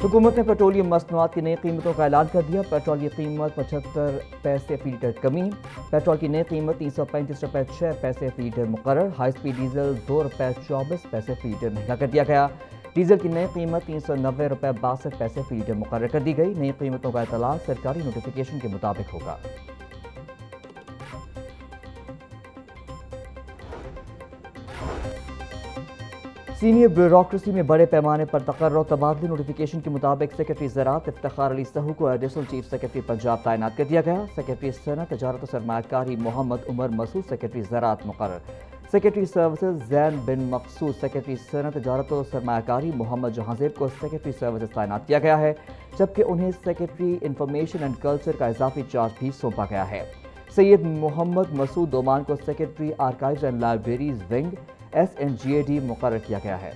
हुकूमत ने पेट्रोलियम मसनूआत की नई कीमतों का ऐलान कर दिया। पेट्रोल की कीमत 75 पैसे फी लीटर कमी। पेट्रोल की नई कीमत 335 रुपये 6 पैसे फी लीटर मुकर्रर। हाई स्पीड डीजल 2 रुपये 24 पैसे फी लीटर महंगा कर दिया गया। डीजल की नई कीमत 390 रुपये 62 पैसे फी लीटर मुकर्रर कर दी गई। नई कीमतों का इतला सरकारी नोटिफिकेशन के मुताबिक होगा। सीनियर ब्यूरोक्रेसी में बड़े पैमाने पर तकर्रुर तबादले। नोटिफिकेशन के मुताबिक सेक्रेटरी ज़राअत इफ्तिखार अली सहू को एडिशनल चीफ सेक्रेटरी पंजाब तैनात कर दिया गया। सेक्रेटरी सनअत तजारत और सरमायाकारी मोहम्मद उमर मसूद सेक्रेटरी ज़राअत मुकर्रर। सेक्रेटरी सर्विसेज जैन बिन मकसूद सेक्रेटरी सनअत तजारत और सरमायाकारी मोहम्मद जहांजेब को सेक्रेटरी सर्विसेज तैनात किया गया है, जबकि उन्हें सेक्रेटरी इंफॉर्मेशन एंड कल्चर का इजाफी चार्ज भी सौंपा गया है। सैयद मोहम्मद मसूद दोमान को secretary archives and libraries wing SNGAD मुकर्रर किया गया है।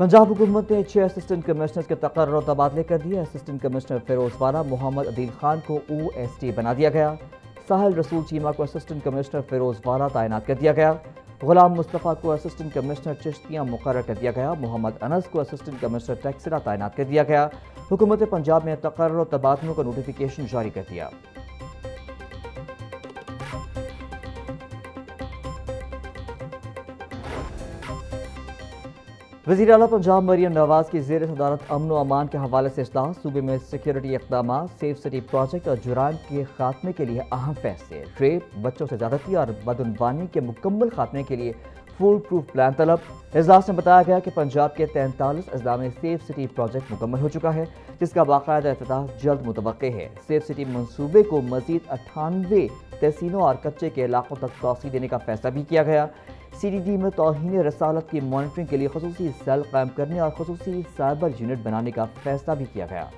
पंजाब हुकूमत ने 6 असिस्टेंट कमिश्नर्स के तकर्रुर तबादले कर दिए। असिस्टेंट कमिश्नर फिरोजवाला मोहम्मद अदील खान को OST बना दिया गया। साहिल रसूल चीमा को असिस्टेंट कमिश्नर फिरोजवाला तैनात कर दिया गया। गुलाम मुस्तफ़ा को असिस्टेंट कमिश्नर चिश्तियाँ मुकर्रर कर दिया गया। मोहम्मद अनस को असिस्टेंट कमिश्नर टैक्सिला तैनात कर दिया गया। हुकूमत पंजाब ने तकर्रुर तबादलों का नोटिफिकेशन जारी कर दिया। वज़ीर आला पंजाब मरियम नवाज की ज़ेर सदारत अमन व अमान के हवाले से इजलास। सूबे में सिक्योरिटी इक़दाम, सेफ सिटी प्रोजेक्ट और जुराइम के खात्मे के लिए अहम फैसले। रेप, बच्चों से ज़्यादती और बदउनवानी के मुकम्मल खात्मे के लिए फुल प्रूफ प्लान तलब। इजलास में बताया गया कि पंजाब के 43 अजला में सेफ सिटी प्रोजेक्ट मुकम्मल हो चुका है, जिसका बाकायदा इफ्तिताह जल्द मुतवक्के है। सेफ सिटी मनसूबे को मजीद 98 तहसीलों और कच्चे के इलाकों तक तोसी देने का फैसला भी किया गया। CDD में तौहीन रसालत की मॉनिटरिंग के लिए खसूसी सेल कायम करने और खसूसी साइबर यूनिट बनाने का फैसला भी किया गया।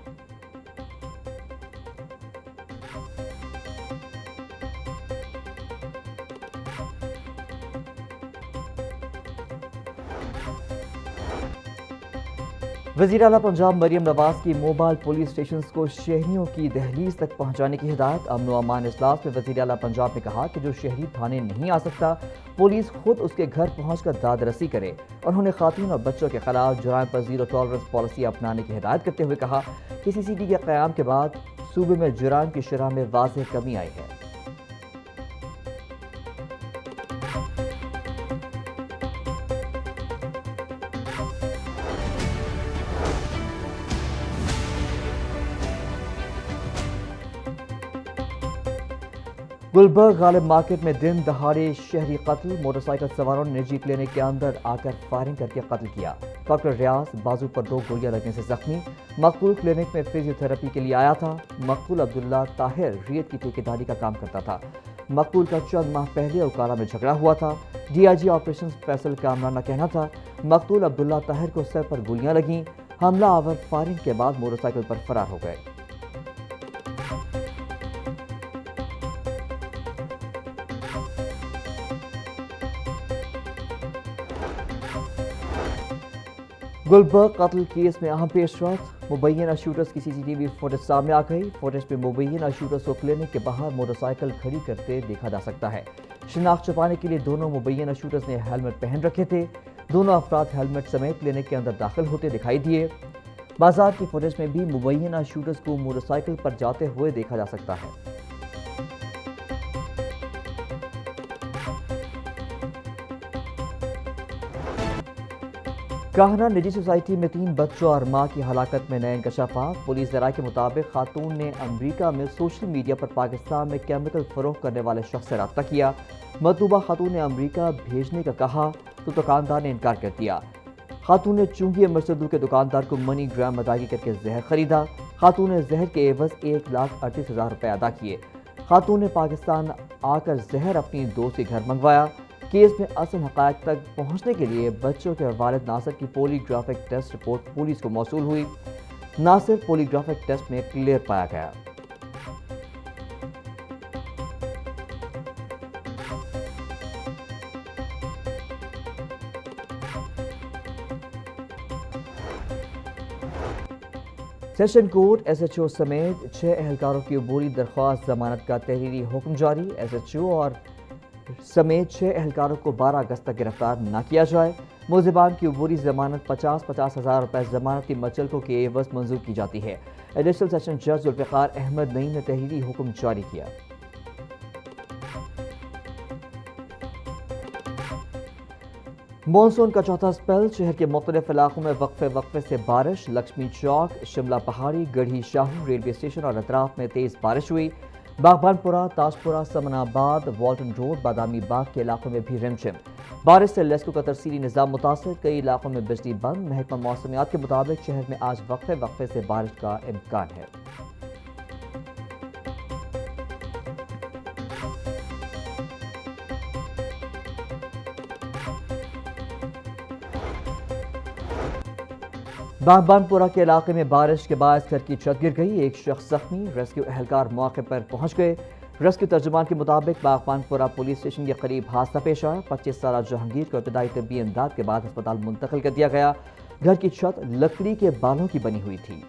वज़ीर आला पंजाब मरियम नवाज की मोबाइल पुलिस स्टेशन को शहरियों की दहलीज तक पहुँचाने की हिदायत। अमन व अमान इजलास में वज़ीर आला पंजाब ने कहा कि जो शहरी थाने नहीं आ सकता, पुलिस खुद उसके घर पहुँचकर दादरसी करे। उन्होंने खातून और बच्चों के खिलाफ जुराइम पर जीरो टॉलरेंस पॉलिसी अपनाने की हिदायत करते हुए कहा कि CCD के क़याम के बाद सूबे में जुराइम की शरह में वाज़ेह कमी आई है। गुलबर्ग गालिब मार्केट में दिन दहाड़े शहरी कत्ल। मोटरसाइकिल सवारों ने निजी क्लिनिक के अंदर आकर फायरिंग करके कत्ल किया। डॉक्टर रियाज बाजू पर 2 गोलियां लगने से जख्मी। मकबूल क्लिनिक में फिजियोथेरेपी के लिए आया था। मकबूल अब्दुल्ला ताहिर रियत की ठेकेदारी का काम करता था। मकबूल का चंद माह पहले उकारा में झगड़ा हुआ था। DIG ऑपरेशन फैसल कामरान का कहना था मकबूल अब्दुल्ला ताहिर को सर पर गोलियां लगीं। हमला आवर फायरिंग के बाद मोटरसाइकिल पर फरार हो गए। गुलबर्ग कत्ल केस में अहम पेशरफ्त। मुबैना शूटर्स की CCTV फुटेज सामने आ गई। फुटेज में मुबैना शूटर्स को क्लिनिक के बाहर मोटरसाइकिल खड़ी करते देखा जा सकता है। शिनाख्त छुपाने के लिए दोनों मुबैना शूटर्स ने हेलमेट पहन रखे थे। दोनों अफराद हेलमेट समेत क्लिनिक के अंदर दाखिल होते दिखाई दिए। बाजार की फुटेज में भी मुबैना शूटर्स को मोटरसाइकिल पर जाते हुए देखा जा सकता है। काहना निजी सोसाइटी में 3 बच्चों और मां की हलाकत में नए इंकशाफात। पुलिस ज़राए के मुताबिक खातून ने अमरीका में सोशल मीडिया पर पाकिस्तान में केमिकल फरोख्त करने वाले शख्स से रब्ता किया। मतलूबा खातून ने अमरीका भेजने का कहा तो दुकानदार ने इनकार कर दिया। खातून ने चुंगी अमरसदू के दुकानदार को मनी ग्राम अदायगी करके जहर खरीदा। खातून ने जहर के एवज 1,38,000 रुपये अदा किए। खातून ने पाकिस्तान आकर जहर अपनी दोस्त के घर मंगवाया। केस में असल हक़ाइक़ तक पहुँचने के लिए बच्चों के वालिद नासिर की पॉलीग्राफिक टेस्ट रिपोर्ट पुलिस को मौसूल हुई। नासिर पॉलीग्राफिक टेस्ट में क्लियर पाया गया। Session court S H O سمیت 6 اہلکاروں کی عبوری درخواست ضمانت کا تحریری حکم جاری. ایس ایچ او اور سمیت 6 اہلکاروں کو 12 اگست تک گرفتار نہ کیا جائے. ملزمان کی عبوری ضمانت 50,000 روپے ضمانتی مچلکوں کے عوض منظور کی جاتی ہے. ایڈیشنل سیشن جج ذوالفقار احمد نعیم نے تحریری حکم جاری کیا. مانسون کا چوتھا سپیل. شہر کے مختلف علاقوں میں وقفے سے بارش. لکشمی چوک، شملہ پہاڑی، گڑھی شاہو، ریلوے اسٹیشن اور اطراف میں تیز بارش ہوئی. باغبان پورہ، تاشپورہ، سمن آباد، والٹن روڈ، بادامی باغ کے علاقوں میں بھی رمجم. بارش سے لیسکو کا ترسیلی نظام متاثر. کئی علاقوں میں بجلی بند. محکمہ موسمیات کے مطابق شہر میں آج وقفے سے بارش کا امکان ہے. باغبان پورہ کے علاقے میں بارش کے باعث گھر کی چھت گر گئی. ایک شخص زخمی. ریسکیو اہلکار موقع پر پہنچ گئے. ریسکیو ترجمان کے مطابق باغبان پورہ پولیس اسٹیشن کے قریب حادثہ پیش آیا. 25 سالہ جہانگیر کو ابتدائی طبی امداد کے بعد ہسپتال منتقل کر دیا گیا. گھر کی چھت لکڑی کے بالوں کی بنی ہوئی تھی.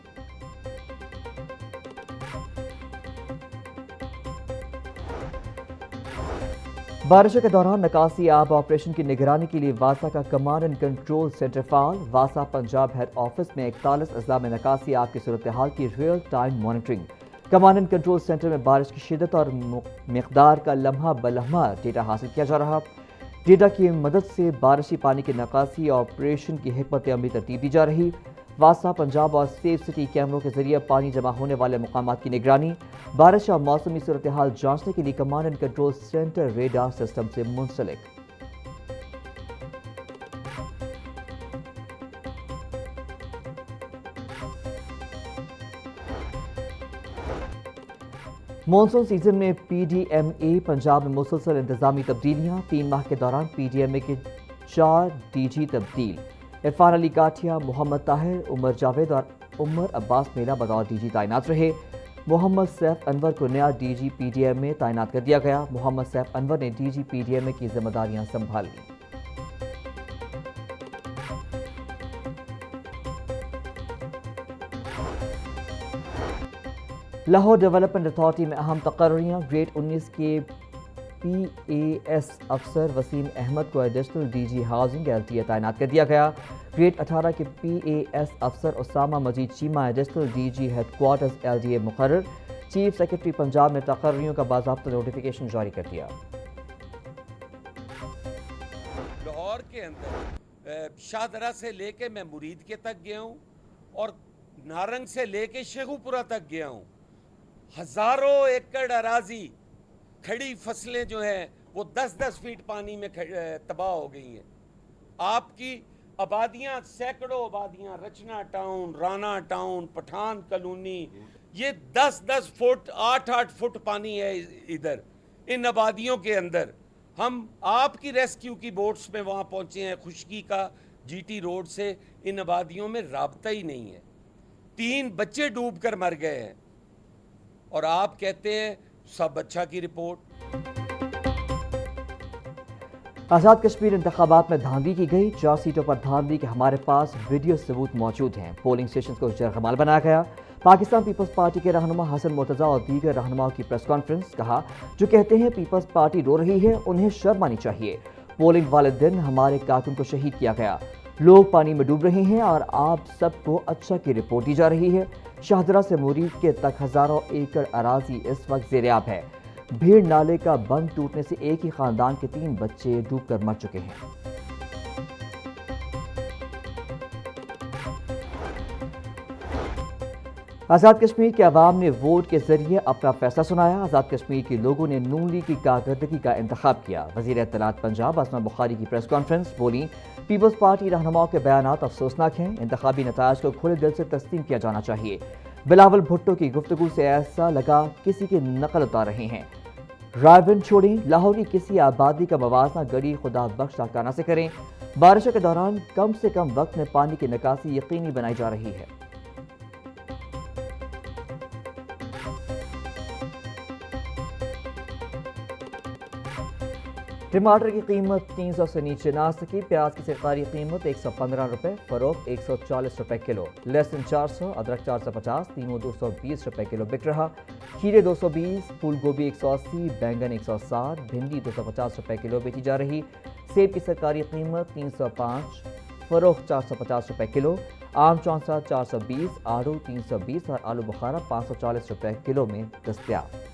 بارشوں کے دوران نکاسی آب آپریشن کی نگرانی کے لیے واسا کا کمانڈ اینڈ کنٹرول سینٹر فعال. واسا پنجاب ہیڈ آفس میں 41 اضلاع میں نکاسی آب کی صورتحال کی real time monitoring. Command and control centre میں بارش کی شدت اور مقدار کا لمحہ بلمحہ ڈیٹا حاصل کیا جا رہا. ڈیٹا کی مدد سے بارشی پانی کی نکاسی آپریشن کی حکمت عملی ترتیب دی جا رہی. واسا پنجاب اور سیف سٹی کیمروں کے ذریعے پانی جمع ہونے والے مقامات کی نگرانی. بارش اور موسمی صورتحال جانچنے کے لیے command and control centre radar system سے منسلک. مانسون سیزن میں پی ڈی ایم اے پنجاب میں مسلسل انتظامی تبدیلیاں. 3 ماہ کے دوران پی ڈی ایم اے کے 4 ڈی جی تبدیل. عرفان علی گاٹھیا، محمد طاہر، عمر جاوید اور عمر عباس میرا بطور ڈی جی تعینات رہے. محمد سیف انور کو نیا D G P D M A تعینات کر دیا گیا. محمد سیف انور نے D G P D M A کی ذمہ داریاں سنبھال لیں. لاہور ڈیولپمنٹ اتھارٹی میں اہم تقرریاں. گریڈ 19 کے پی اے ایس افسر وسیم احمد کو additional D G housing L T A تعینات کر دیا گیا. گریڈ 18 کے پی اے ایس افسر Usama Majeed Cheema additional D G headquarters L D A مقرر. چیف سیکرٹری پنجاب نے تقرریوں کا باضابطہ نوٹیفیکیشن جاری کر دیا. لاہور کے اندر شاہدرہ سے لے کے میں مرید کے تک گیا ہوں اور نارنگ سے لے کے شیخو پورہ تک گیا ہوں. ہزاروں ایکڑ اراضی کھڑی فصلیں جو ہیں وہ 10-10 فیٹ پانی میں تباہ ہو گئی ہیں. آپ کی آبادیاں، سینکڑوں آبادیاں، Rachna town, Rana town, Pathan colony, یہ 10-10 فٹ 8-8 فٹ پانی ہے ادھر ان آبادیوں کے اندر. ہم آپ کی ریسکیو کی بوٹس میں وہاں پہنچے ہیں. خشکی کا جی ٹی روڈ سے ان آبادیوں میں رابطہ ہی نہیں ہے. 3 بچے ڈوب کر مر گئے ہیں اور آپ کہتے ہیں سب اچھا کی رپورٹ. آزاد کشمیر انتخابات میں دھاندلی کی گئی. 4 سیٹوں پر دھاندلی کے ہمارے پاس ویڈیو ثبوت موجود ہیں. پولنگ اسٹیشن کو جرغمال بنایا گیا. پاکستان پیپلز پارٹی کے رہنما حسن مرتضیٰ اور دیگر رہنماؤں کی پریس کانفرنس. کہا جو کہتے ہیں پیپلز پارٹی رو رہی ہے انہیں شرم آنی چاہیے. پولنگ والے دن ہمارے کارکن کو شہید کیا گیا. لوگ پانی میں ڈوب رہے ہیں اور آپ سب کو اچھا کی رپورٹ دی جا رہی ہے. شاہدرہ سے مرید کے تک ہزاروں ایکڑ اراضی اس وقت زیریاب ہے. بھیڑ نالے کا بند ٹوٹنے سے ایک ہی خاندان کے 3 بچے ڈوب کر مر چکے ہیں. آزاد کشمیر کے عوام نے ووٹ کے ذریعے اپنا فیصلہ سنایا. آزاد کشمیر کے لوگوں نے نون لیگ کی کارکردگی کا انتخاب کیا. وزیر اطلاعات پنجاب اسما بخاری کی پریس کانفرنس. بولی پیپلز پارٹی رہنماؤں کے بیانات افسوسناک ہیں. انتخابی نتائج کو کھلے دل سے تسلیم کیا جانا چاہیے. بلاول بھٹو کی گفتگو سے ایسا لگا کسی کی نقل اتار رہے ہیں. رائے بند چھوڑیں. لاہور کی کسی آبادی کا موازنہ گڑی خدا بخش لاکانہ سے کریں. بارشوں کے دوران کم سے کم وقت میں پانی کی نکاسی یقینی بنائی جا رہی ہے. ٹماٹر کی قیمت 300 سے نیچے نہ آ سکی. پیاز کی سرکاری قیمت 115 روپے، فروخت 140 روپے کلو. لہسن 400، ادرک 450، تینوں 220 روپے کلو بک رہا. کھیرے 220، پھول گوبھی 180، بینگن 160، بھنڈی 250 روپے کلو بیچی جا رہی. سیب کی سرکاری قیمت 305، فروخت 450 روپے کلو. آم چونسا 420، آڑو 320 اور آلو بخارا 540 روپے کلو میں دستیاب.